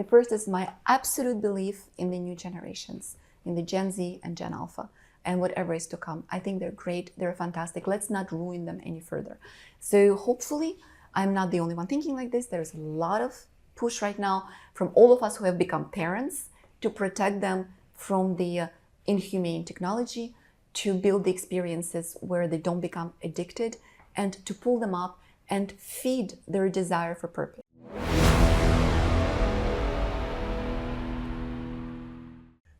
first is my absolute belief in the new generations, in the Gen Z and Gen Alpha, and whatever is to come. I think they're great, they're fantastic. Let's not ruin them any further. So hopefully, I'm not the only one thinking like this. There's a lot of push right now from all of us who have become parents to protect them from the inhumane technology, to build the experiences where they don't become addicted, and to pull them up and feed their desire for purpose.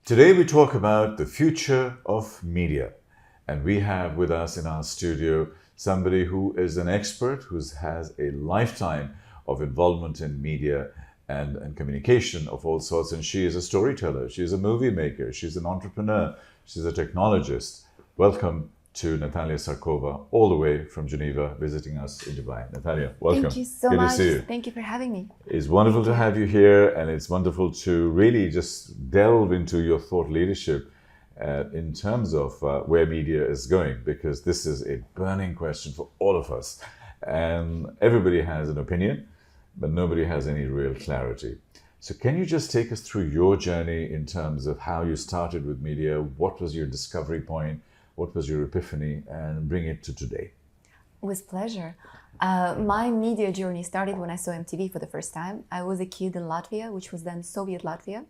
Today we talk about the future of media, and we have with us in our studio somebody who is an expert, who has a lifetime of involvement in media and communication of all sorts, and she is a storyteller, she's a movie maker, she's an entrepreneur, she's a technologist. Welcome to Natalia Tsarkova, all the way from Geneva, visiting us in Dubai. Natalia, welcome. Thank you so Good much. to see you. Thank you for having me. It's wonderful to have you here, and it's wonderful to really just delve into your thought leadership in terms of where media is going, because this is a burning question for all of us. And everybody has an opinion, but nobody has any real clarity. So can you just take us through your journey in terms of how you started with media? What was your discovery point? What was your epiphany? And bring it to today. With pleasure. My media journey started when I saw MTV for the first time. I was a kid in Latvia, which was then Soviet Latvia.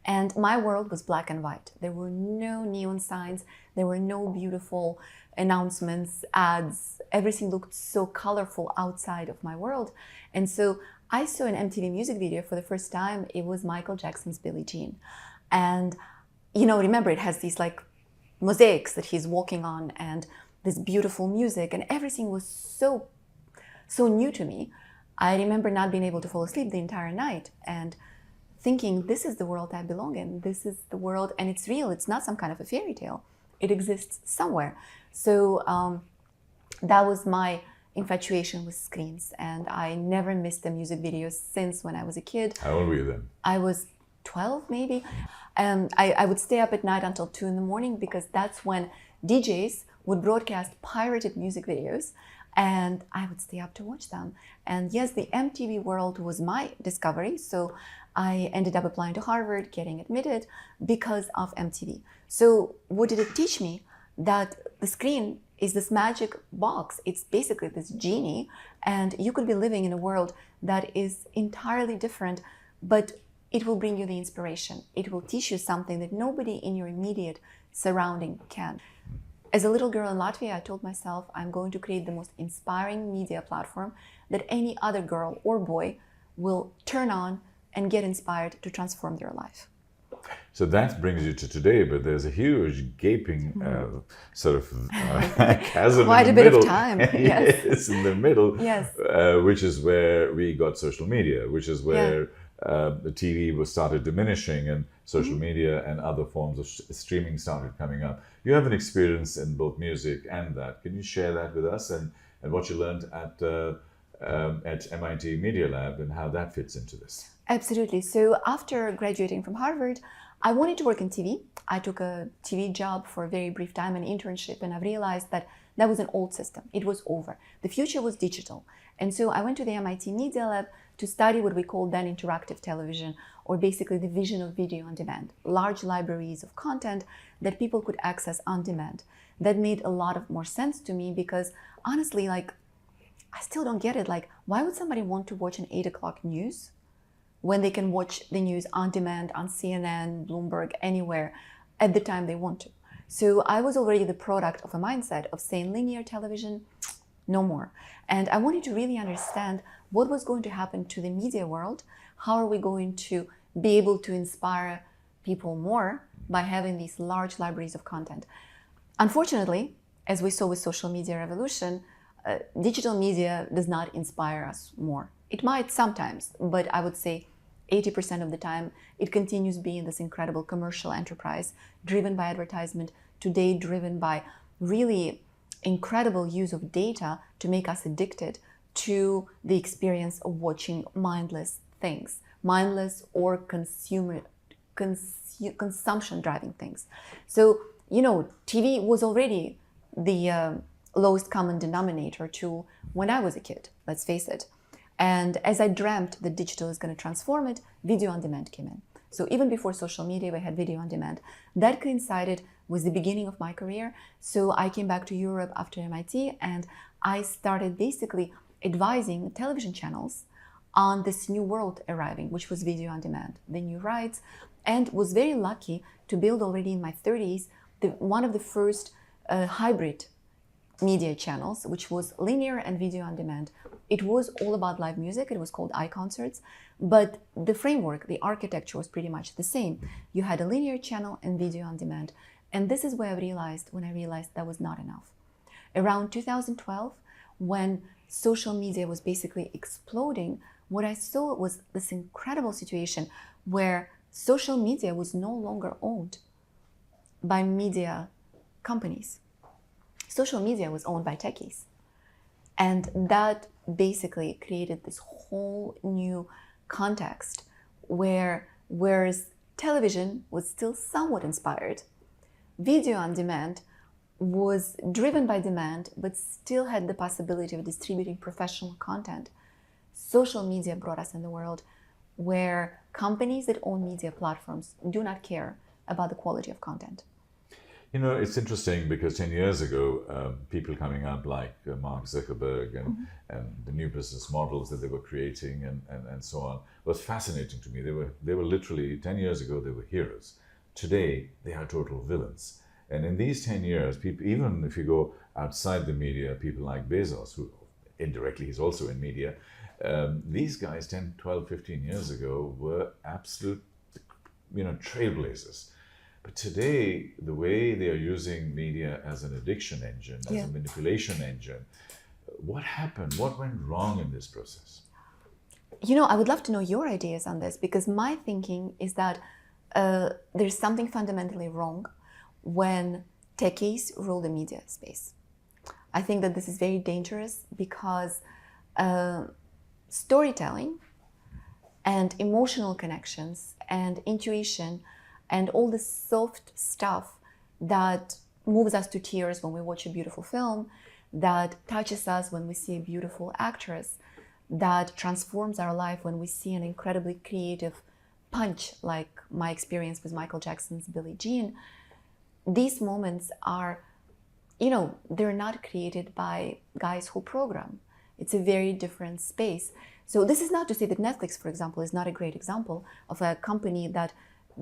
And my world was black and white. There were no neon signs. There were no beautiful announcements, ads. Everything looked so colorful outside of my world. And so I saw an MTV music video for the first time. It was Michael Jackson's Billie Jean. And, remember, it has these like mosaics that he's walking on and this beautiful music, and everything was so new to me. I remember not being able to fall asleep the entire night and thinking, this is the world I belong in. This is the world, and it's real. It's not some kind of a fairy tale. It exists somewhere. So that was my infatuation with screens, and I never missed the music videos since when I was a kid. How old were you then? I was 12 maybe. And I would stay up at night until 2 in the morning, because that's when DJs would broadcast pirated music videos, and I would stay up to watch them. And yes, the MTV world was my discovery. So I ended up applying to Harvard, getting admitted because of MTV. So what did it teach me? That the screen is this magic box. It's basically this genie, and you could be living in a world that is entirely different, but it will bring you the inspiration. It will teach you something that nobody in your immediate surrounding can. As a little girl in Latvia, I told myself, I'm going to create the most inspiring media platform that any other girl or boy will turn on and get inspired to transform their life. So that brings you to today, but there's a huge gaping chasm Quite in the a bit middle. of time, yes. Yes, in the middle, Yes. Which is where we got social media, which is where the TV was started diminishing, and social media and other forms of streaming started coming up. You have an experience in both music and that. Can you share that with us, and what you learned at MIT Media Lab, and how that fits into this? Absolutely. So after graduating from Harvard, I wanted to work in TV. I took a TV job for a very brief time, an internship, and I realized that that was an old system. It was over. The future was digital. And so I went to the MIT Media Lab to study what we called then interactive television, or basically the vision of video on demand, large libraries of content that people could access on demand. That made a lot of more sense to me, because honestly, I still don't get it. Why would somebody want to watch an 8 o'clock news when they can watch the news on demand on CNN, Bloomberg, anywhere at the time they want to? So I was already the product of a mindset of saying linear television, no more. And I wanted to really understand what was going to happen to the media world. How are we going to be able to inspire people more by having these large libraries of content? Unfortunately, as we saw with social media revolution, digital media does not inspire us more. It might sometimes, but I would say 80% of the time, it continues being this incredible commercial enterprise driven by advertisement, today driven by really incredible use of data to make us addicted to the experience of watching mindless things, mindless or consumption driving things. So, TV was already the lowest common denominator to when I was a kid, let's face it. And as I dreamt that digital is going to transform it, video on demand came in. So even before social media, we had video on demand. That coincided with the beginning of my career. So I came back to Europe after MIT, and I started basically advising television channels on this new world arriving, which was video on demand, the new rights, and was very lucky to build already in my 30s one of the first hybrid media channels, which was linear and video on demand. It was all about live music. It was called iConcerts, but the framework, the architecture was pretty much the same. You had a linear channel and video on demand. And this is where when I realized that was not enough. Around 2012, when social media was basically exploding, what I saw was this incredible situation where social media was no longer owned by media companies. Social media was owned by techies. And that basically created this whole new context whereas television was still somewhat inspired, video on demand was driven by demand, but still had the possibility of distributing professional content. Social media brought us in the world where companies that own media platforms do not care about the quality of content. You know, it's interesting because 10 years ago, people coming up like Mark Zuckerberg and the new business models that they were creating and so on was fascinating to me. They were literally, 10 years ago, they were heroes. Today, they are total villains. And in these 10 years, people, even if you go outside the media, people like Bezos, who indirectly is also in media, these guys 10, 12, 15 years ago were absolute, trailblazers. But today, the way they are using media as an addiction engine, as a manipulation engine, what happened? What went wrong in this process? I would love to know your ideas on this, because my thinking is that there's something fundamentally wrong when techies rule the media space. I think that this is very dangerous because storytelling and emotional connections and intuition and all the soft stuff that moves us to tears when we watch a beautiful film, that touches us when we see a beautiful actress, that transforms our life when we see an incredibly creative punch, like my experience with Michael Jackson's Billie Jean. These moments are, they're not created by guys who program. It's a very different space. So this is not to say that Netflix, for example, is not a great example of a company that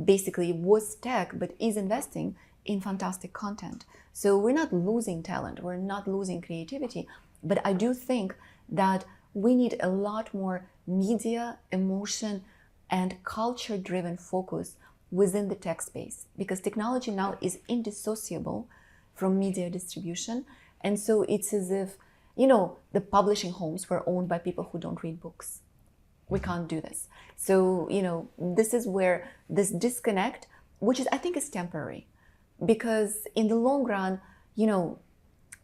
basically was tech, but is investing in fantastic content. So we're not losing talent, we're not losing creativity, but I do think that we need a lot more media, emotion, and culture-driven focus within the tech space, because technology now is indissociable from media distribution. And so it's as if, the publishing homes were owned by people who don't read books. We can't do this. So, this is where this disconnect, which I think is temporary, because in the long run,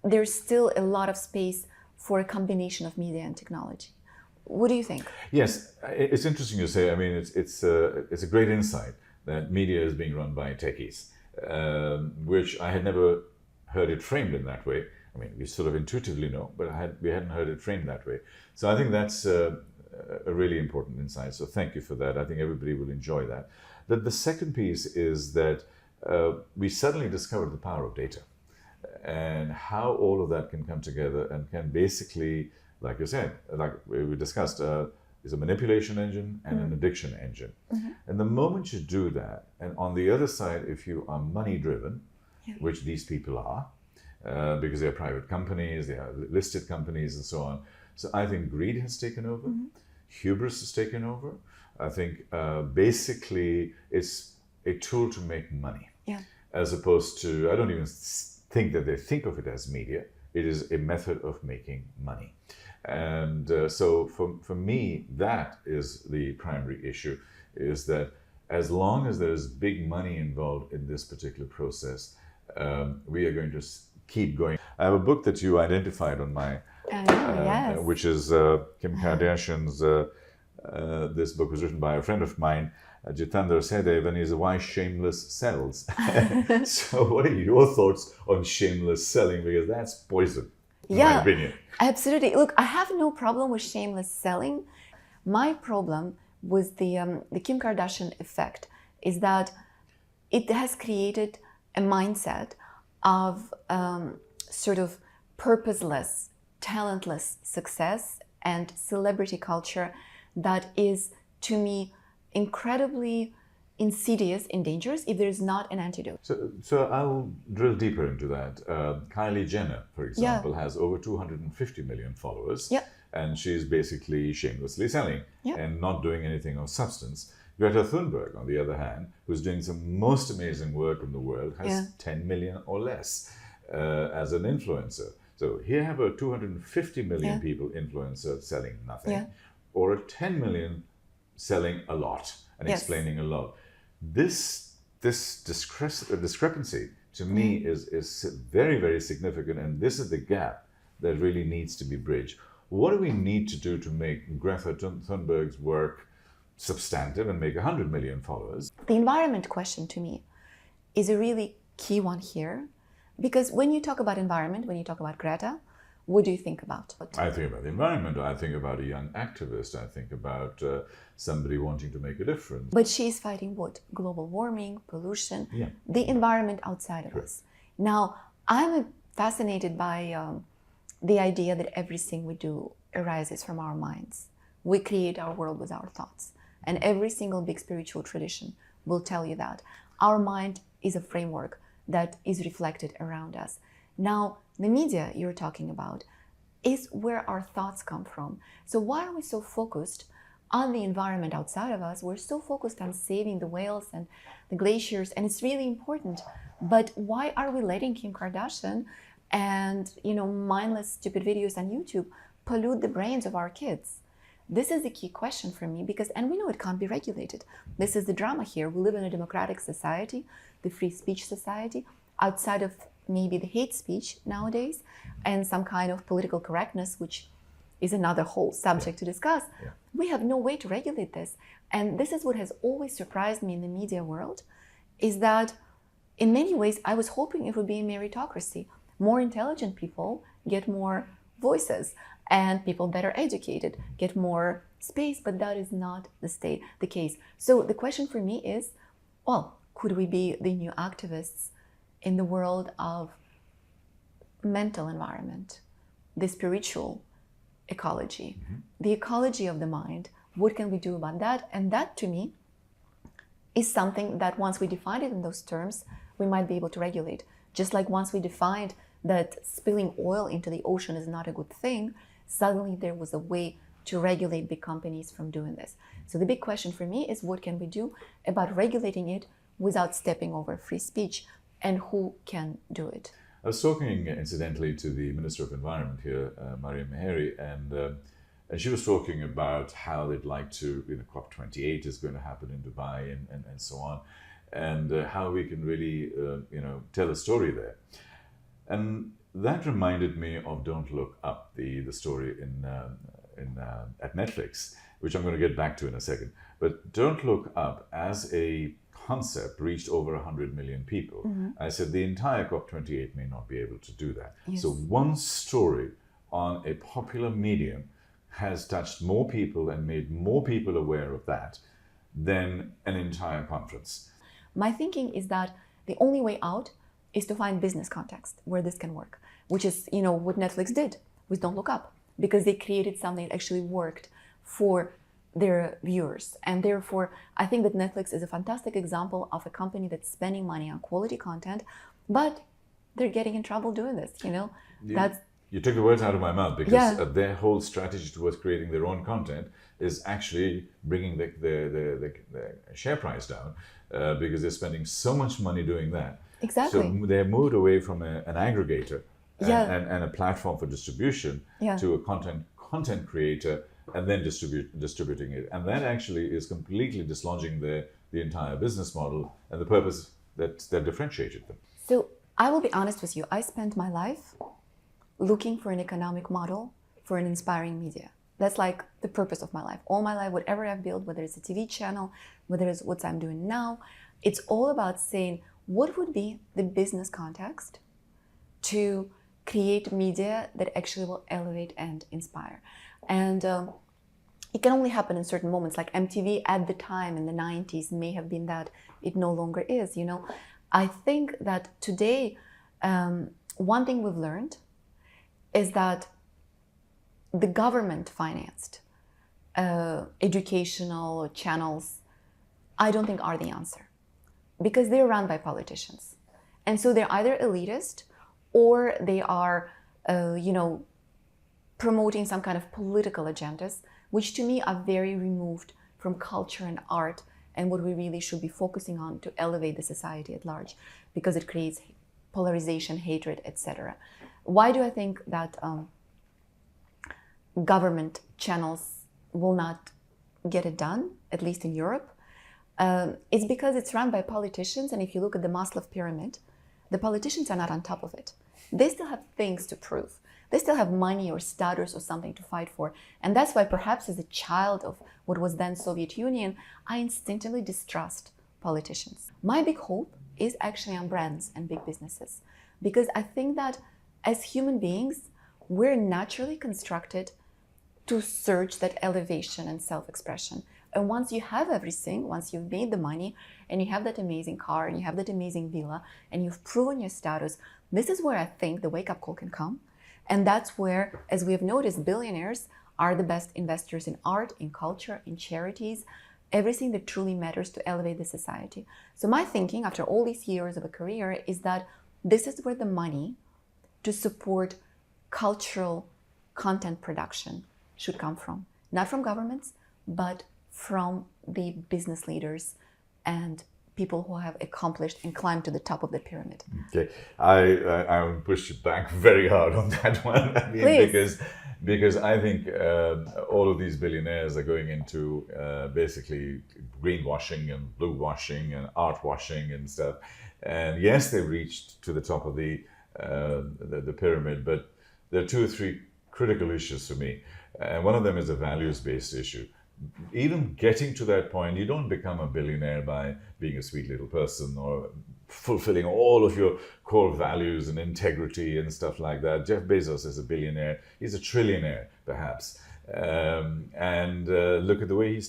there's still a lot of space for a combination of media and technology. What do you think? Yes, it's interesting you say. I mean, it's a great insight that media is being run by techies, which I had never heard it framed in that way. I mean, we sort of intuitively know, but we hadn't heard it framed that way. So I think that's a really important insight. So thank you for that. I think everybody will enjoy that. The second piece is that we suddenly discovered the power of data and how all of that can come together and can basically, like you said, like we discussed, is a manipulation engine and an addiction engine. And the moment you do that, and on the other side, if you are money driven, which these people are, because they're private companies, they are listed companies and so on. So I think greed has taken over, hubris has taken over. I think basically it's a tool to make money, as opposed to, I don't even think that they think of it as media. It is a method of making money. And so for me, that is the primary issue, is that as long as there's big money involved in this particular process, we are going to keep going. I have a book that you identified on my, which is Kim Kardashian's, this book was written by a friend of mine, Jitendra Sedev, and he's Why Shameless Sells. So what are your thoughts on shameless selling? Because that's poison. in my opinion. Absolutely. Look, I have no problem with shameless selling. My problem with the Kim Kardashian effect is that it has created a mindset of sort of purposeless, talentless success and celebrity culture that is, to me, incredibly insidious and dangerous if there is not an antidote. So I'll drill deeper into that. Kylie Jenner, for example, has over 250 million followers, and she's basically shamelessly selling and not doing anything of substance. Greta Thunberg, on the other hand, who's doing some most amazing work in the world, has 10 million or less as an influencer. So here have a 250 million people influencer selling nothing, or a 10 million selling a lot and explaining a lot. This discrepancy to me is very, very significant, and this is the gap that really needs to be bridged. What do we need to do to make Greta Thunberg's work substantive and make 100 million followers? The environment question to me is a really key one here, because when you talk about environment, when you talk about Greta, what do you think about? I think about the environment. I think about a young activist. I think about somebody wanting to make a difference. But she's fighting what? Global warming, pollution, the environment outside of us. Now, I'm fascinated by the idea that everything we do arises from our minds. We create our world with our thoughts. And every single big spiritual tradition will tell you that. Our mind is a framework that is reflected around us. Now, the media you're talking about is where our thoughts come from. So why are we so focused on the environment outside of us? We're so focused on saving the whales and the glaciers, and it's really important. But why are we letting Kim Kardashian and mindless, stupid videos on YouTube pollute the brains of our kids? This is the key question for me, and we know it can't be regulated. This is the drama here. We live in a democratic society, the free speech society, outside of maybe the hate speech nowadays and some kind of political correctness, which is another whole subject to discuss. We have no way to regulate this. And this is what has always surprised me in the media world, is that in many ways, I was hoping it would be a meritocracy. More intelligent people get more voices, and people that are educated get more space, but that is not the case. So the question for me is, well, could we be the new activists in the world of mental environment, the spiritual ecology, the ecology of the mind? What can we do about that? And that, to me, is something that once we define it in those terms, we might be able to regulate. Just like once we defined that spilling oil into the ocean is not a good thing, suddenly there was a way to regulate big companies from doing this. So the big question for me is, what can we do about regulating it without stepping over free speech, and who can do it? I was talking, incidentally, to the Minister of Environment here, Mariam Meheri, and she was talking about how they'd like to, COP28 is going to happen in Dubai and so on, and how we can really, tell a story there. And that reminded me of Don't Look Up, the story at Netflix, which I'm going to get back to in a second. But Don't Look Up, as a concept, reached over 100 million people. I said the entire COP28 may not be able to do that. So one story on a popular medium has touched more people and made more people aware of that than an entire conference. My thinking is that the only way out is to find business context where this can work, which is, what Netflix did with Don't Look Up, because they created something that actually worked for their viewers. And therefore, I think that Netflix is a fantastic example of a company that's spending money on quality content, but they're getting in trouble doing this, You took the words out of my mouth, because their whole strategy towards creating their own content is actually bringing the share price down, because they're spending so much money doing that. Exactly. So they're moved away from an aggregator and a platform for distribution to a content creator, and then distributing it. And that actually is completely dislodging the entire business model and the purpose that differentiated them. So I will be honest with you. I spent my life looking for an economic model for an inspiring media. That's like the purpose of my life. All my life, whatever I've built, whether it's a TV channel, whether it's what I'm doing now, it's all about saying, what would be the business context to create media that actually will elevate and inspire. And it can only happen in certain moments. Like MTV at the time in the 90s may have been that, it no longer is, you know. I think that today, one thing we've learned is that the government financed educational channels, I don't think are the answer, because they're run by politicians. And so they're either elitist or they are, promoting some kind of political agendas, which to me are very removed from culture and art and what we really should be focusing on to elevate the society at large, because it creates polarization, hatred, etc. Why do I think that government channels will not get it done, at least in Europe? It's because it's run by politicians, and if you look at the Maslow pyramid, the politicians are not on top of it. They still have things to prove. They still have money or status or something to fight for. And that's why perhaps as a child of what was then Soviet Union, I instinctively distrust politicians. My big hope is actually on brands and big businesses, because I think that as human beings, we're naturally constructed to search that elevation and self-expression. And once you have everything, once you've made the money and you have that amazing car and you have that amazing villa and you've proven your status, this is where I think the wake-up call can come. And that's where, as we have noticed, billionaires are the best investors in art, in culture, in charities, everything that truly matters to elevate the society. So my thinking after all these years of a career is that this is where the money to support cultural content production should come from. Not from governments, but from the business leaders and people who have accomplished and climbed to the top of the pyramid. Okay, I will push you back very hard on that one. I mean, Please. because I think all of these billionaires are going into basically greenwashing and blue washing and art washing and stuff. And yes, they've reached to the top of the pyramid, but there are two or three critical issues for me. One of them is a values-based issue. Even getting to that point, you don't become a billionaire by being a sweet little person or fulfilling all of your core values and integrity and stuff like that. Jeff Bezos is a billionaire. He's a trillionaire, perhaps. And look at the way he's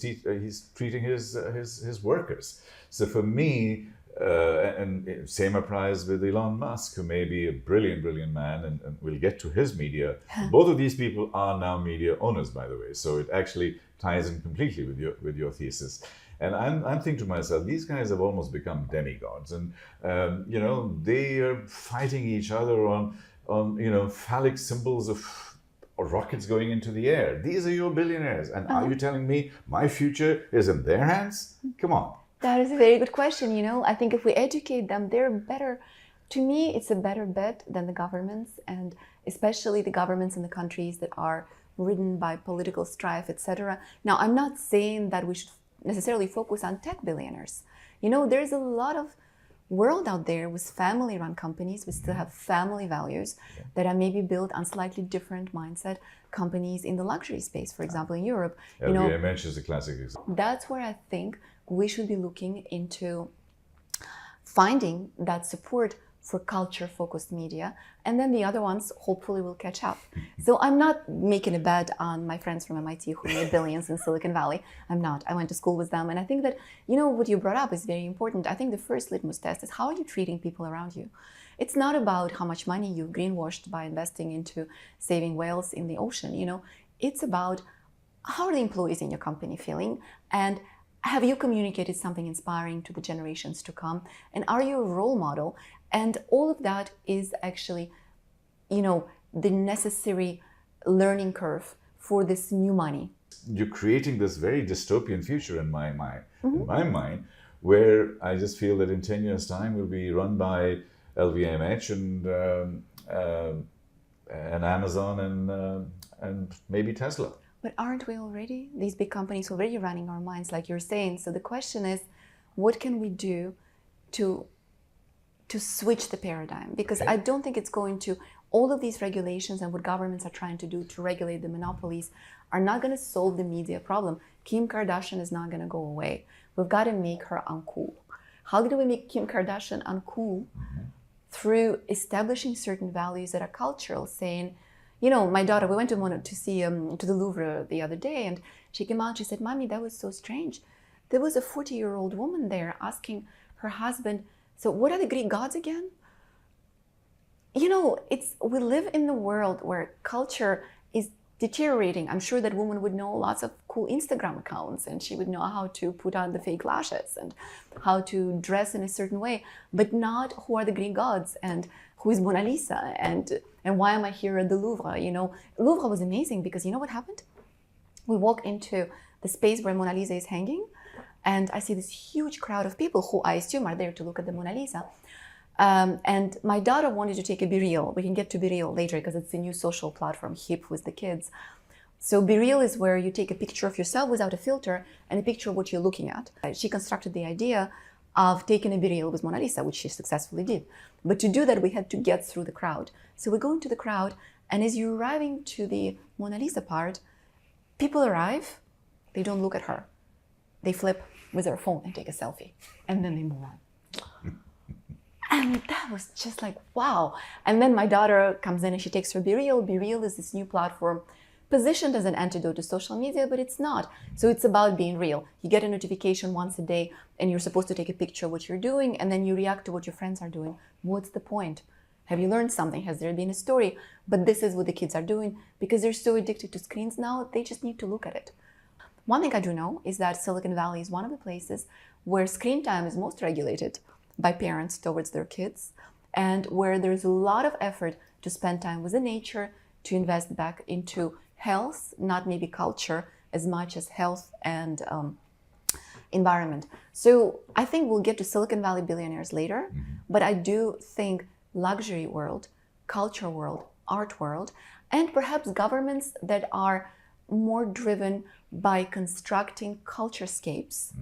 treating his workers. So for me, and same applies with Elon Musk, who may be a brilliant man, and we'll get to his media. Both of these people are now media owners, by the way. So it actually ties in completely with your thesis. And I'm thinking to myself, these guys have almost become demigods, and they are fighting each other on phallic symbols of rockets going into the air. These are your billionaires, and are you telling me my future is in their hands? Come on. That is a very good question. I think if we educate them, they're better. To me, it's a better bet than the governments, and especially the governments in the countries that are ridden by political strife, etc. Now, I'm not saying that we should necessarily focus on tech billionaires. There's a lot of world out there with family-run companies. We still have family values that are maybe built on slightly different mindset companies in the luxury space, for example, in Europe. LVMH is a classic example. That's where I think we should be looking into finding that support for culture-focused media, and then the other ones hopefully will catch up. So I'm not making a bet on my friends from MIT who made billions in Silicon Valley. I'm not. I went to school with them, and I think that, what you brought up is very important. I think the first litmus test is how are you treating people around you? It's not about how much money you've greenwashed by investing into saving whales in the ocean. It's about how are the employees in your company feeling, and have you communicated something inspiring to the generations to come? And are you a role model? And all of that is actually, the necessary learning curve for this new money. You're creating this very dystopian future in my mind, where I just feel that in 10 years' time we'll be run by LVMH and Amazon and maybe Tesla. But aren't we already? These big companies already running our minds, like you're saying. So the question is, what can we do to switch the paradigm? Because I don't think it's going to, all of these regulations and what governments are trying to do to regulate the monopolies are not going to solve the media problem. Kim Kardashian is not going to go away. We've got to make her uncool. How do we make Kim Kardashian uncool through establishing certain values that are cultural, saying, you know, my daughter, we went to see to the Louvre the other day, and she came out, she said, Mommy, that was so strange. There was a 40-year-old woman there asking her husband, so what are the Greek gods again? You know, we live in a world where culture is deteriorating. I'm sure that woman would know lots of cool Instagram accounts, and she would know how to put on the fake lashes and how to dress in a certain way, but not who are the Greek gods and who is Mona Lisa and why am I here at the Louvre? You know, Louvre was amazing because you know what happened? We walk into the space where Mona Lisa is hanging, and I see this huge crowd of people who I assume are there to look at the Mona Lisa. And my daughter wanted to take a BeReal. We can get to BeReal later because it's a new social platform, hip with the kids. So BeReal is where you take a picture of yourself without a filter and a picture of what you're looking at. She constructed the idea of taking a BeReal with Mona Lisa, which she successfully did. But to do that, we had to get through the crowd. So we go into the crowd, and as you're arriving to the Mona Lisa part, people arrive, they don't look at her. They flip with their phone and take a selfie, and then they move on. And that was just like, wow. And then my daughter comes in and she takes her BeReal. BeReal is this new platform positioned as an antidote to social media, but it's not. So it's about being real. You get a notification once a day and you're supposed to take a picture of what you're doing, and then you react to what your friends are doing. What's the point? Have you learned something? Has there been a story? But this is what the kids are doing because they're so addicted to screens now, they just need to look at it. One thing I do know is that Silicon Valley is one of the places where screen time is most regulated by parents towards their kids, and where there's a lot of effort to spend time with the nature, to invest back into health, not maybe culture as much as health and environment. So I think we'll get to Silicon Valley billionaires later, but I do think luxury world, culture world, art world, and perhaps governments that are more driven by constructing culturescapes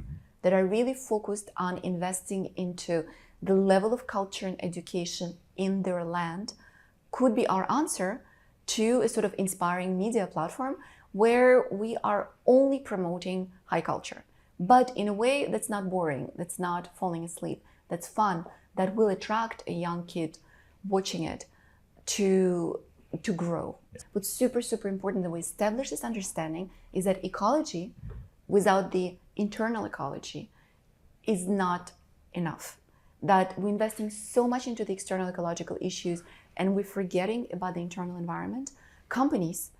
that are really focused on investing into the level of culture and education in their land could be our answer to a sort of inspiring media platform where we are only promoting high culture, but in a way that's not boring, that's not falling asleep, that's fun, that will attract a young kid watching it to grow. What's super, super important that we establish this understanding is that ecology without the internal ecology is not enough. That we're investing so much into the external ecological issues and we're forgetting about the internal environment. Companies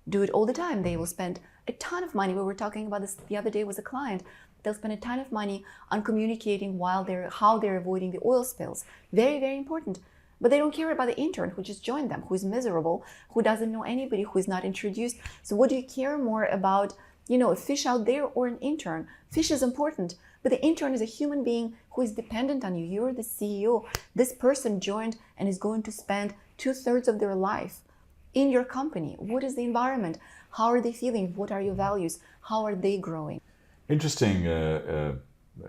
do it all the time. They will spend a ton of money. We were talking about this the other day with a client. They'll spend a ton of money on communicating how they're avoiding the oil spills. Very, very important. But they don't care about the intern who just joined them, who is miserable, who doesn't know anybody, who is not introduced. So what do you care more about, a fish out there or an intern? Fish is important, but the intern is a human being who is dependent on you. You're the CEO. This person joined and is going to spend 2/3 of their life in your company. What is the environment? How are they feeling? What are your values? How are they growing? Interesting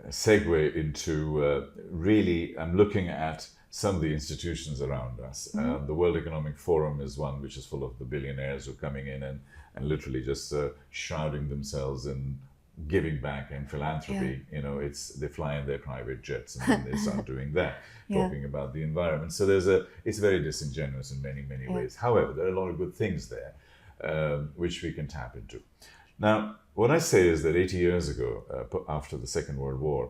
segue into really, I'm looking at some of the institutions around us. The World Economic Forum is one which is full of the billionaires who are coming in and literally just shrouding themselves in giving back and philanthropy. Yeah. They fly in their private jets and then they start doing that, talking about the environment. So it's very disingenuous in many, many ways. However, there are a lot of good things there which we can tap into. Now, what I say is that 80 years ago, after the Second World War,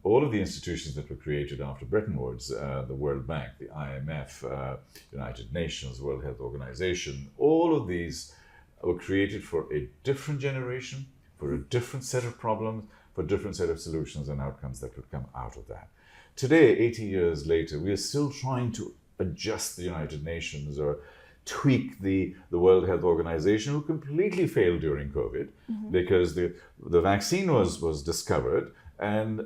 all of the institutions that were created after Bretton Woods, the World Bank, the IMF, United Nations, World Health Organization, all of these were created for a different generation, for a different set of problems, for a different set of solutions and outcomes that would come out of that. Today, 80 years later, we are still trying to adjust the United Nations or tweak the World Health Organization, who completely failed during COVID because the vaccine was discovered and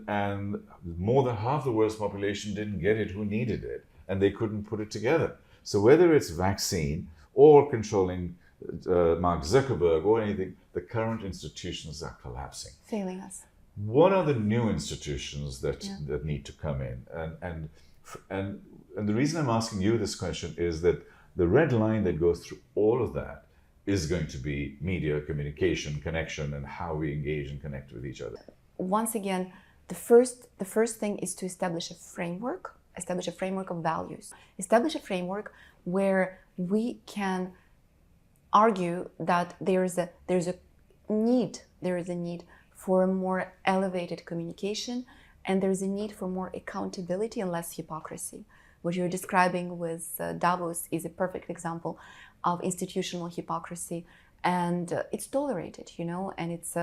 more than half the world's population didn't get it who needed it, and they couldn't put it together. So whether it's vaccine or controlling Mark Zuckerberg or anything, the current institutions are collapsing. Failing us. What are the new institutions that need to come in? And the reason I'm asking you this question is that the red line that goes through all of that is going to be media, communication, connection, and how we engage and connect with each other. Once again, the first thing is to establish a framework establish a framework of values, establish a framework where we can argue that there is a need for a more elevated communication, and there's a need for more accountability and less hypocrisy. What you're describing with Davos is a perfect example of institutional hypocrisy, and it's tolerated, and it's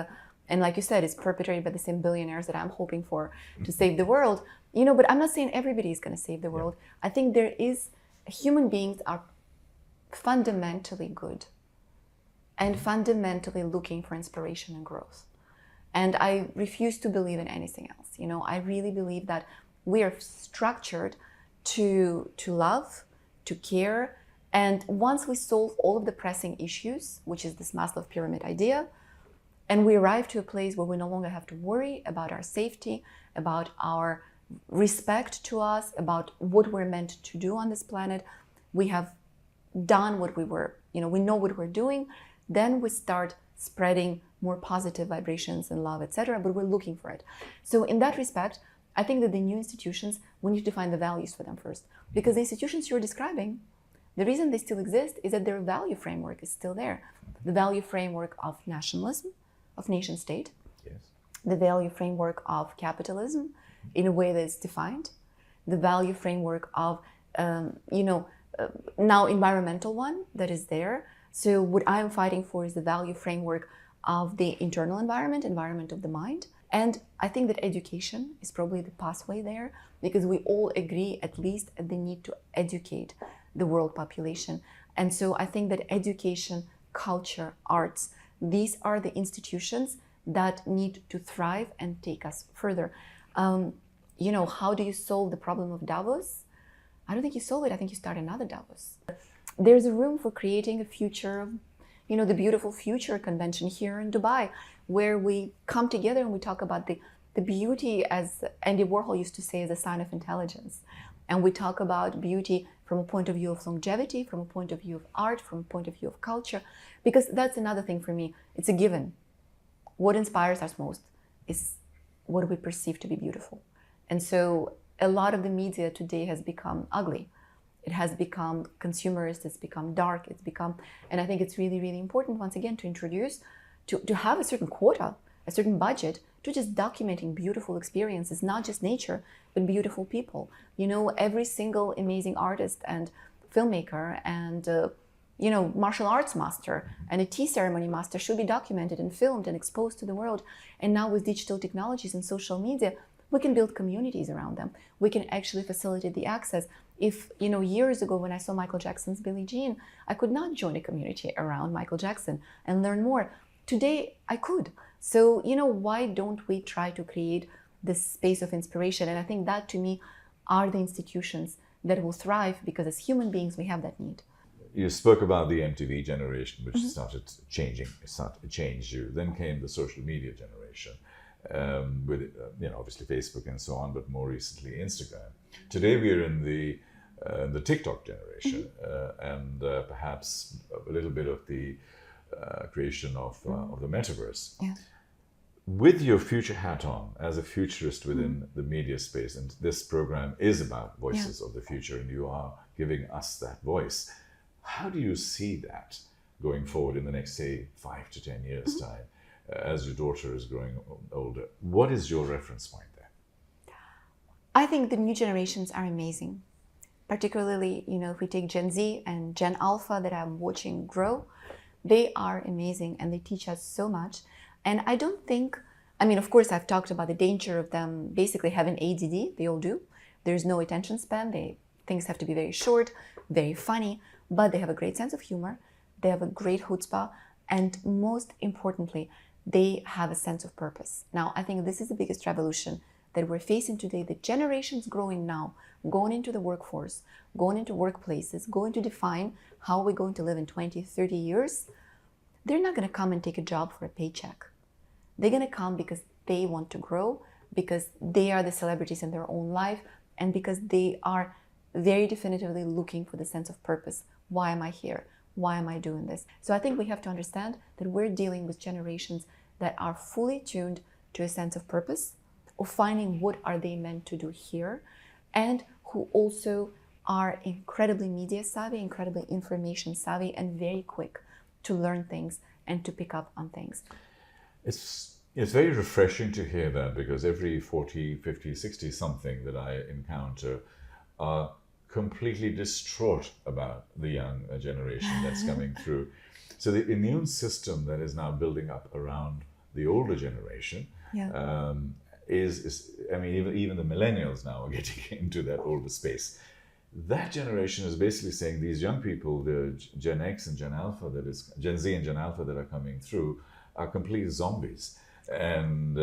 and like you said, it's perpetrated by the same billionaires that I'm hoping for to save the world, but I'm not saying everybody is going to save the world. I think human beings are fundamentally good and fundamentally looking for inspiration and growth. And I refuse to believe in anything else. I really believe that we are structured to love, to care. And once we solve all of the pressing issues, which is this Maslow pyramid idea, and we arrive to a place where we no longer have to worry about our safety, about our respect to us, about what we're meant to do on this planet, we have done what we were, we know what we're doing, then we start spreading more positive vibrations and love, etc. But we're looking for it. So in that respect, I think that the new institutions, we need to find the values for them first. Because the institutions you're describing, the reason they still exist is that their value framework is still there. The value framework of nationalism, of nation state, yes. The value framework of capitalism in a way that is defined, the value framework of, now environmental one that is there. So what I'm fighting for is the value framework of the internal environment of the mind. And I think that education is probably the pathway there, because we all agree at least at the need to educate the world population. And so I think that education, culture, arts, these are the institutions that need to thrive and take us further. How do you solve the problem of Davos? I don't think you solve it. I think you start another Davos. There's a room for creating a future, the beautiful future convention here in Dubai, where we come together and we talk about the beauty, as Andy Warhol used to say, as a sign of intelligence. And we talk about beauty from a point of view of longevity, from a point of view of art, from a point of view of culture, because that's another thing for me. It's a given. What inspires us most is what we perceive to be beautiful. And so a lot of the media today has become ugly. It has become consumerist, it's become dark, and I think it's really, really important, once again, to introduce, to have a certain quota, a certain budget to just documenting beautiful experiences, not just nature, but beautiful people. Every single amazing artist and filmmaker and, martial arts master and a tea ceremony master should be documented and filmed and exposed to the world. And now with digital technologies and social media, we can build communities around them. We can actually facilitate the access. If, years ago when I saw Michael Jackson's Billie Jean, I could not join a community around Michael Jackson and learn more. Today, I could. So, why don't we try to create this space of inspiration? And I think that, to me, are the institutions that will thrive, because as human beings, we have that need. You spoke about the MTV generation, which started changing. It started to change you. Then came the social media generation, with obviously Facebook and so on, but more recently Instagram. Today we are in the TikTok generation, and perhaps a little bit of the creation of the metaverse. Yeah. With your future hat on as a futurist within the media space, and this program is about voices of the future, and you are giving us that voice. How do you see that going forward in the next, say, 5 to 10 years' time, as your daughter is growing older? What is your reference point there? I think the new generations are amazing. Particularly, if we take Gen Z and Gen Alpha that I'm watching grow, they are amazing and they teach us so much. And I don't think, of course, I've talked about the danger of them basically having ADD. They all do. There's no attention span. Things have to be very short, very funny, but they have a great sense of humor. They have a great chutzpah. And most importantly, they have a sense of purpose. Now, I think this is the biggest revolution that we're facing today. The generations growing now, going into the workforce, going into workplaces, going to define how we're going to live in 20, 30 years, they're not going to come and take a job for a paycheck. They're going to come because they want to grow, because they are the celebrities in their own life, and because they are very definitively looking for the sense of purpose. Why am I here? Why am I doing this? So I think we have to understand that we're dealing with generations that are fully tuned to a sense of purpose, of finding what are they meant to do here, and who also are incredibly media savvy, incredibly information savvy, and very quick to learn things and to pick up on things. It's very refreshing to hear that, because every 40, 50, 60 something that I encounter are completely distraught about the young generation that's coming through. So the immune system that is now building up around the older generation is I mean, even the millennials now are getting into that older space. That generation is basically saying these young people, the Gen X and Gen Alpha, Gen Z and Gen Alpha that are coming through, are complete zombies. And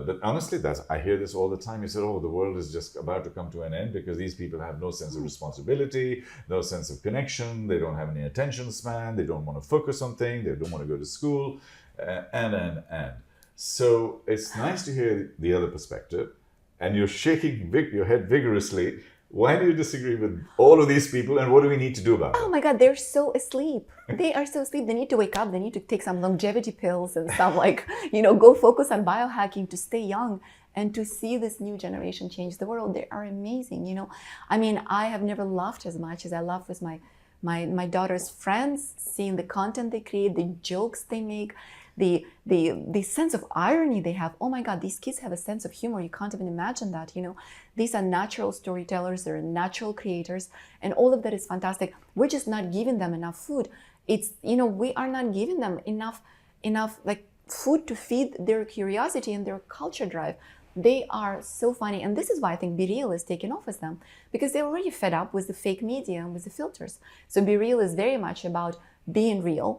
but honestly, I hear this all the time. You said, "Oh, the world is just about to come to an end because these people have no sense of responsibility, no sense of connection. They don't have any attention span. They don't want to focus on things. They don't want to go to school, and." So it's nice to hear the other perspective, and you're shaking your head vigorously. Why do you disagree with all of these people, and what do we need to do about it? Oh my God, they're so asleep. They are so asleep. They need to wake up. They need to take some longevity pills and stuff like, go focus on biohacking to stay young and to see this new generation change the world. They are amazing, I mean, I have never laughed as much as I laugh with my daughter's friends, seeing the content they create, the jokes they make, the sense of irony they have. Oh my God, these kids have a sense of humor. You can't even imagine that, These are natural storytellers, they're natural creators, and all of that is fantastic. We're just not giving them enough food. It's, we are not giving them enough like food to feed their curiosity and their culture drive. They are so funny, and this is why I think Be Real is taking off as them, because they're already fed up with the fake media and with the filters. So Be Real is very much about being real,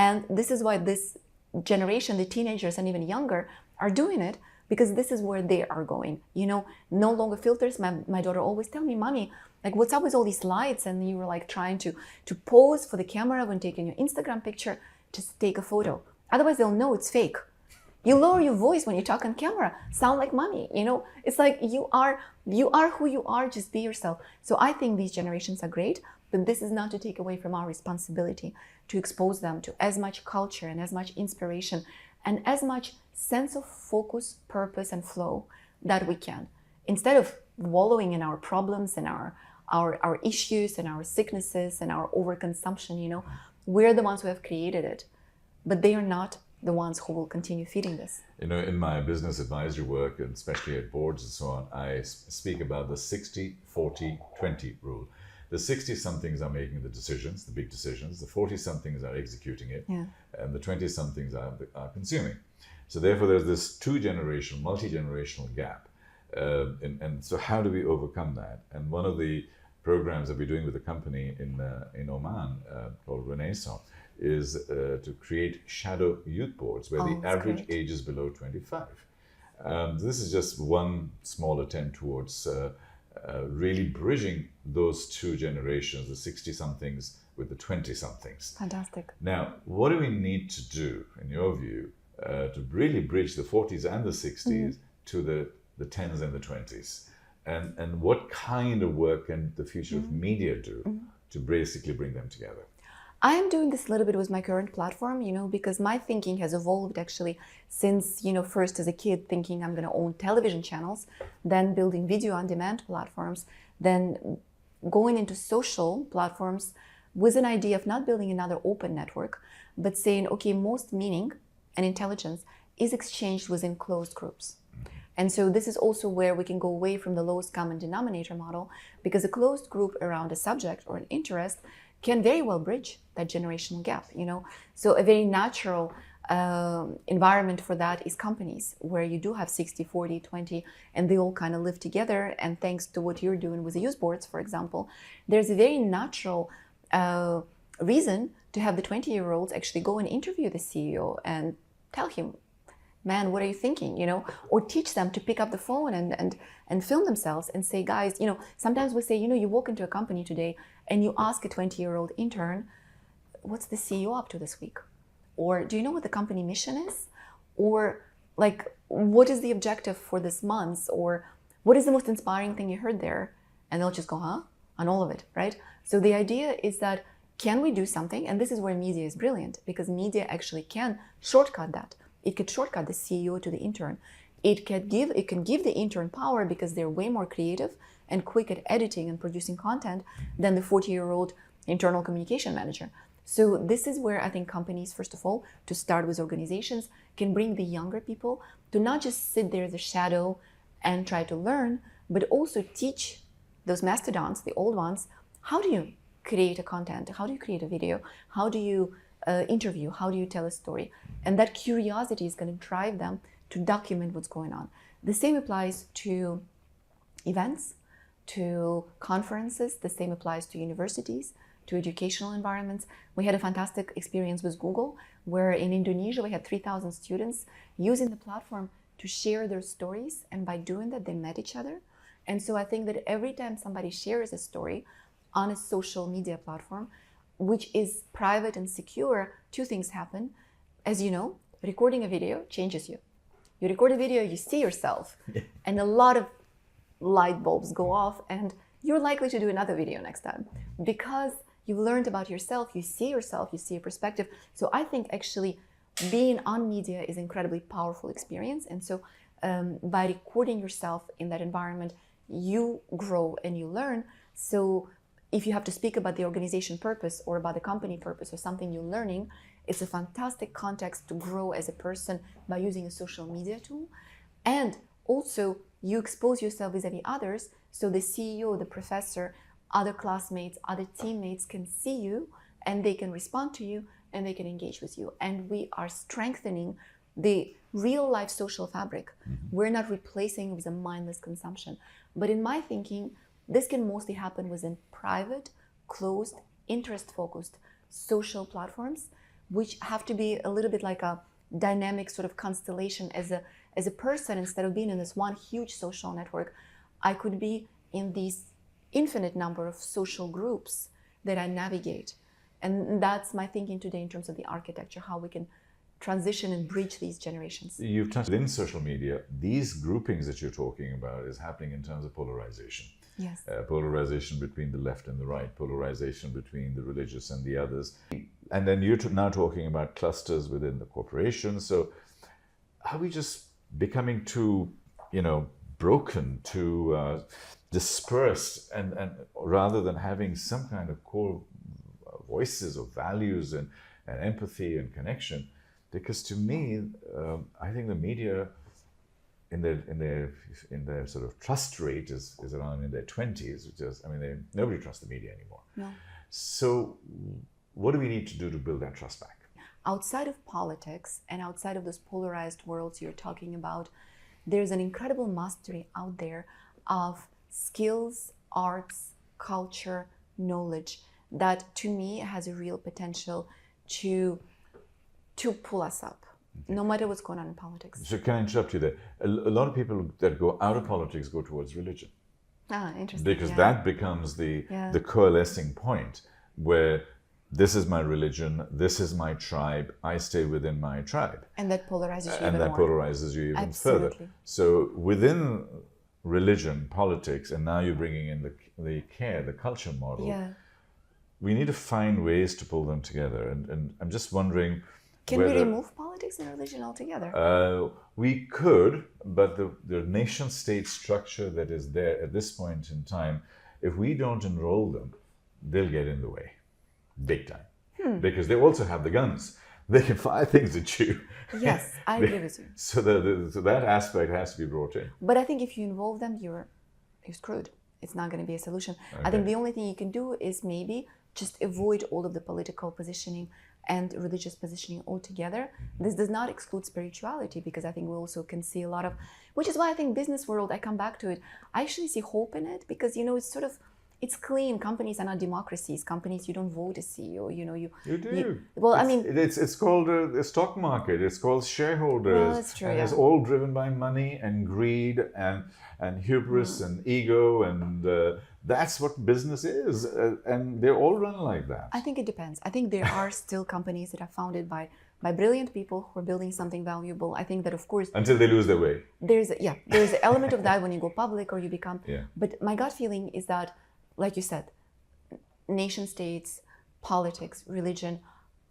and this is why this generation, the teenagers and even younger, are doing it, because this is where they are going. No longer filters. My daughter always tell me, "Mommy, like, what's up with all these lights?" And you were like trying to pose for the camera when taking your Instagram picture. Just take a photo. Otherwise, they'll know it's fake. You lower your voice when you talk on camera. Sound like mommy. It's like you are who you are. Just be yourself. So I think these generations are great, but this is not to take away from our responsibility to expose them to as much culture and as much inspiration and as much sense of focus, purpose, and flow that we can. Instead of wallowing in our problems and our issues and our sicknesses and our overconsumption, we're the ones who have created it, but they are not the ones who will continue feeding this. In my business advisory work, and especially at boards and so on, I speak about the 60-40-20 rule. The 60-somethings are making the decisions, the big decisions. The 40-somethings are executing it, and the 20-somethings are consuming. So therefore, there's this multi-generational gap. And so how do we overcome that? And one of the programs that we're doing with a company in Oman called Renaissance is to create shadow youth boards where the average age is below 25. This is just one small attempt towards really bridging those two generations, the 60-somethings with the 20-somethings. Fantastic. Now, what do we need to do, in your view, to really bridge the 40s and the 60s to the 10s and the 20s? And what kind of work can the future of media do to basically bring them together? I am doing this a little bit with my current platform, because my thinking has evolved actually since, first as a kid thinking I'm going to own television channels, then building video on demand platforms, then going into social platforms with an idea of not building another open network, but saying, okay, most meaning and intelligence is exchanged within closed groups. And so this is also where we can go away from the lowest common denominator model, because a closed group around a subject or an interest can very well bridge that generational gap, So a very natural environment for that is companies where you do have 60, 40, 20, and they all kind of live together. And thanks to what you're doing with the youth boards, for example, there's a very natural reason to have the 20-year-olds actually go and interview the CEO and tell him, man, what are you thinking, or teach them to pick up the phone and film themselves and say, guys, sometimes we say, you walk into a company today and you ask a 20-year-old intern, what's the CEO up to this week? Or do you know what the company mission is? Or like, what is the objective for this month? Or what is the most inspiring thing you heard there? And they'll just go, huh? On all of it, right? So the idea is that, can we do something? And this is where media is brilliant, because media actually can shortcut that. It could shortcut the CEO to the intern. It can give the intern power because they're way more creative and quick at editing and producing content than the 40-year-old internal communication manager. So this is where I think companies, first of all, to start with organizations, can bring the younger people to not just sit there as a shadow and try to learn, but also teach those mastodons, the old ones, how do you create a content? How do you create a video? How do you interview? How do you tell a story? And that curiosity is going to drive them to document what's going on. The same applies to events, to conferences. The same applies to universities, to educational environments. We had a fantastic experience with Google, where in Indonesia we had 3,000 students using the platform to share their stories, and by doing that they met each other. And so I think that every time somebody shares a story on a social media platform, which is private and secure, two things happen. As you know, recording a video changes you. You record a video, you see yourself, and a lot of light bulbs go off, and you're likely to do another video next time because you've learned about yourself, you see a perspective. So I think actually being on media is an incredibly powerful experience. And so by recording yourself in that environment, you grow and you learn. So if you have to speak about the organization purpose or about the company purpose or something you're learning, it's a fantastic context to grow as a person by using a social media tool. And also you expose yourself vis-a-vis others, so the CEO, the professor, other classmates, other teammates can see you and they can respond to you and they can engage with you. And we are strengthening the real life social fabric. We're not replacing it with a mindless consumption. But in my thinking, this can mostly happen within private, closed, interest-focused social platforms, which have to be a little bit like a dynamic sort of constellation. As a person, instead of being in this one huge social network, I could be in these infinite number of social groups that I navigate. And that's my thinking today in terms of the architecture, how we can transition and bridge these generations. You've touched in social media, these groupings that you're talking about is happening in terms of polarization. Yes. Polarization between the left and the right, polarization between the religious and the others. And then you're now talking about clusters within the corporations. So are we just becoming too, broken, too dispersed, and rather than having some kind of core voices of values and empathy and connection? Because to me, I think the media in their sort of trust rate is around in their 20s, which is, nobody trusts the media anymore. No. So what do we need to do to build that trust back? Outside of politics and outside of those polarized worlds you're talking about, there's an incredible mastery out there of skills, arts, culture, knowledge that to me has a real potential to pull us up, no matter what's going on in politics. So can I interrupt you there? A lot of people that go out of politics go towards religion. Ah, interesting. Because that becomes the coalescing point where this is my religion, this is my tribe, I stay within my tribe. And that polarizes you even more. And that polarizes you even Absolutely. further. So within religion, politics, and now you're bringing in the care, the culture model, we need to find ways to pull them together. And I'm just wondering, can we remove politics and religion altogether? We could, but the nation-state structure that is there at this point in time, if we don't enroll them, they'll get in the way, big time. Because they also have the guns. They can fire things at you. Yes, I agree with you. So that aspect has to be brought in. But I think if you involve them, you're screwed. It's not going to be a solution. Okay. I think the only thing you can do is maybe just avoid all of the political positioning and religious positioning altogether. This does not exclude spirituality, because I think we also can see a lot of, which is why I think business world, I come back to it, I actually see hope in it, because it's sort of, it's clean. Companies are not democracies. Companies, you don't vote a CEO. You do. It's called a stock market. It's called shareholders. Well, that's true. And it's all driven by money and greed and hubris and ego, and that's what business is. And they all run like that. I think it depends. I think there are still companies that are founded by brilliant people who are building something valuable. I think that, of course, until they lose their way. There's an element of that when you go public or you become. Yeah. But my gut feeling is that, like you said, nation states, politics, religion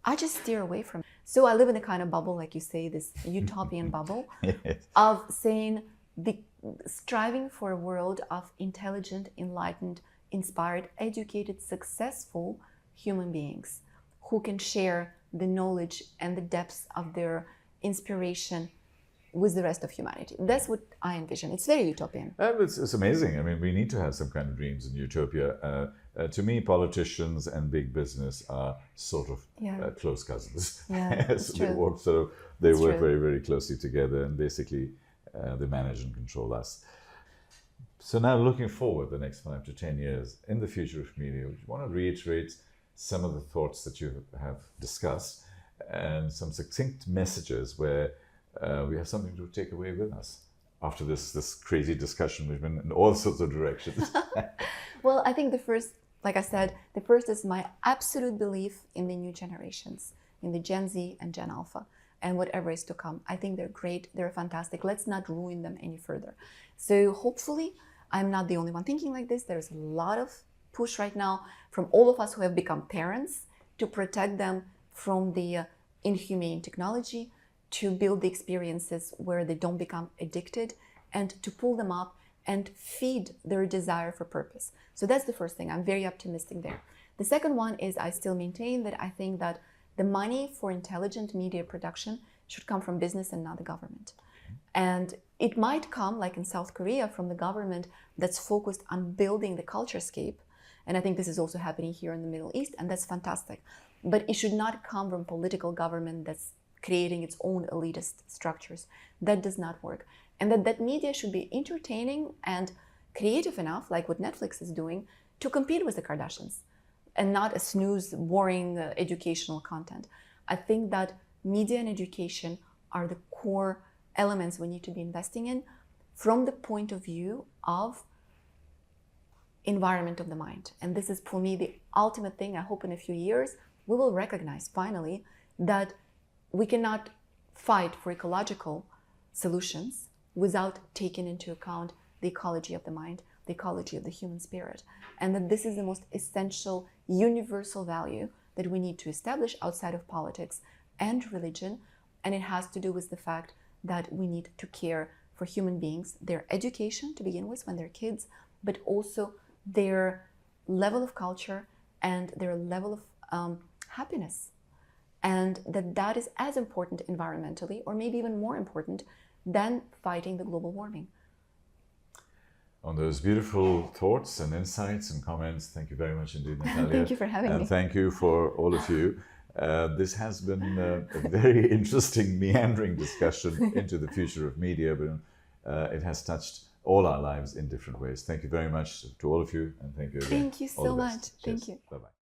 I just steer away from it. So I live in a kind of bubble, like you say, this utopian bubble Yes. of saying striving for a world of intelligent, enlightened, inspired, educated, successful human beings who can share the knowledge and the depths of their inspiration with the rest of humanity. That's what I envision. It's very utopian. It's amazing. I mean, we need to have some kind of dreams in utopia. To me, politicians and big business are sort of close cousins. Yeah, it's They true. work very, very closely together, and basically they manage and control us. So now, looking forward the next 5 to 10 years in the future of media, would you want to reiterate some of the thoughts that you have discussed and some succinct messages where we have something to take away with us after this crazy discussion we've been in all sorts of directions? Well, I think the first, like I said, the first is my absolute belief in the new generations, in the Gen Z and Gen Alpha, and whatever is to come. I think they're great, they're fantastic. Let's not ruin them any further. So hopefully, I'm not the only one thinking like this. There's a lot of push right now from all of us who have become parents to protect them from the inhumane technology, to build the experiences where they don't become addicted, and to pull them up and feed their desire for purpose. So that's the first thing. I'm very optimistic there. The second one is I still maintain that I think that the money for intelligent media production should come from business and not the government. And it might come, like in South Korea, from the government that's focused on building the culturescape. And I think this is also happening here in the Middle East, and that's fantastic. But it should not come from political government that's creating its own elitist structures. That does not work. And that media should be entertaining and creative enough, like what Netflix is doing, to compete with the Kardashians, and not a snooze, boring educational content. I think that media and education are the core elements we need to be investing in from the point of view of environment of the mind. And this is, for me, the ultimate thing. I hope in a few years we will recognize finally that we cannot fight for ecological solutions without taking into account the ecology of the mind, the ecology of the human spirit, and that this is the most essential universal value that we need to establish outside of politics and religion. And it has to do with the fact that we need to care for human beings, their education to begin with when they're kids, but also their level of culture and their level of happiness. And that is as important environmentally, or maybe even more important, than fighting the global warming. On those beautiful thoughts and insights and comments, thank you very much indeed, Natalia. Thank you for having me. And thank you for all of you. This has been a very interesting, meandering discussion into the future of media, but it has touched all our lives in different ways. Thank you very much to all of you, and thank you again. Thank you All so the best. much. Cheers. Thank you. Bye-bye.